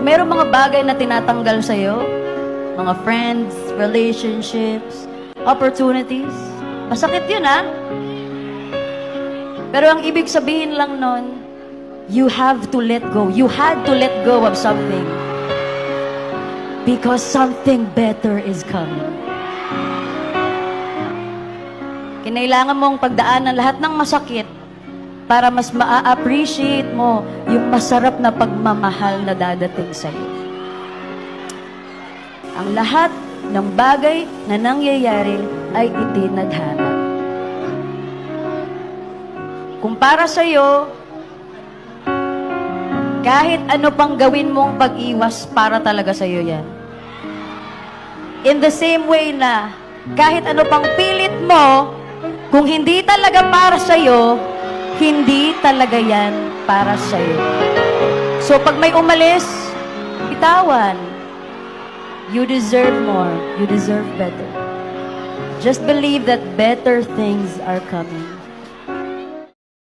Pag mayroong mga bagay na tinatanggal sa'yo, mga friends, relationships, opportunities, masakit yun, ha? Pero ang ibig sabihin lang nun, you have to let go. You had to let go of something. Because something better is coming. Kinailangan mong pagdaanan lahat ng masakit para mas ma-appreciate mo yung masarap na pagmamahal na dadating sa'yo. Ang lahat ng bagay na nangyayari ay itinadhana. Kung para sa'yo, kahit ano pang gawin mong pag-iwas, para talaga sa'yo yan. In the same way na, kahit ano pang pilit mo, kung hindi talaga para sa'yo, hindi talaga yan para sa'yo. So pag may umalis, bitawan. You deserve more. You deserve better. Just believe that better things are coming.